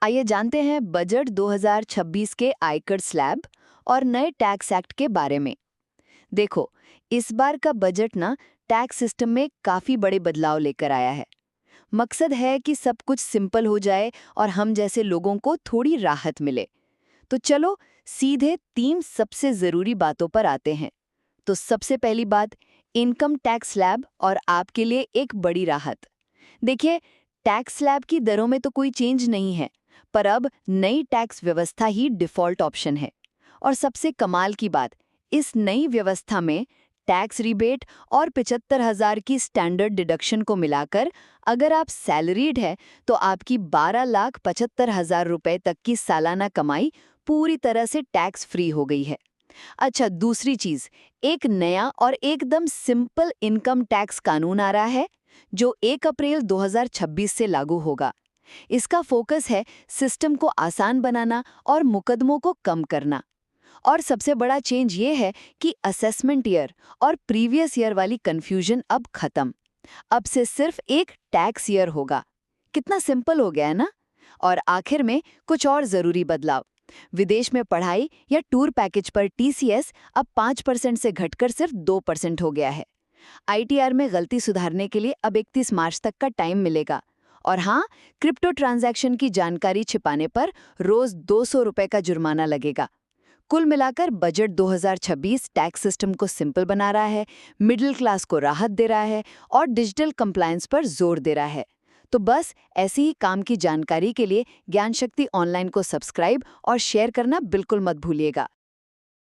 आइए जानते हैं बजट 2026 के आयकर स्लैब और नए टैक्स एक्ट के बारे में। देखो, इस बार का बजट ना टैक्स सिस्टम में काफी बड़े बदलाव लेकर आया है। मकसद है कि सब कुछ सिंपल हो जाए और हम जैसे लोगों को थोड़ी राहत मिले। तो चलो सीधे तीन सबसे जरूरी बातों पर आते हैं। तो सबसे पहली बात, इनकम टैक्स स्लैब और आपके लिए एक बड़ी राहत। देखिए, टैक्स स्लैब की दरों में तो कोई चेंज नहीं है, पर अब नई टैक्स व्यवस्था ही डिफॉल्ट ऑप्शन है। और सबसे कमाल की बात, इस नई व्यवस्था में टैक्स रिबेट और 75,000 की स्टैंडर्ड डिडक्शन को मिलाकर अगर आप सैलरीड है तो आपकी 12,75,000 रुपए तक की सालाना कमाई पूरी तरह से टैक्स फ्री हो गई है। अच्छा, दूसरी चीज, एक नया और एकदम सिंपल इनकम टैक्स कानून आ रहा है जो 1 अप्रैल 2026 से लागू होगा। इसका फोकस है सिस्टम को आसान बनाना और मुकदमों को कम करना। और सबसे बड़ा चेंज ये है कि असेसमेंट ईयर और प्रीवियस ईयर वाली कंफ्यूजन अब खत्म। अब से सिर्फ एक टैक्स ईयर होगा। कितना सिंपल हो गया है ना। और आखिर में कुछ और जरूरी बदलाव। विदेश में पढ़ाई या टूर पैकेज पर टीसीएस अब 5% से घटकर सिर्फ 2% हो गया है। आईटीआर में गलती सुधारने के लिए अब 31 मार्च तक का टाइम मिलेगा। और हाँ, क्रिप्टो ट्रांजैक्शन की जानकारी छिपाने पर रोज 200 रुपए का जुर्माना लगेगा। कुल मिलाकर बजट 2026 टैक्स सिस्टम को सिंपल बना रहा है, मिडिल क्लास को राहत दे रहा है और डिजिटल कंप्लायंस पर जोर दे रहा है। तो बस ऐसी ही काम की जानकारी के लिए ज्ञान शक्ति ऑनलाइन को सब्सक्राइब और शेयर करना बिल्कुल मत भूलिएगा।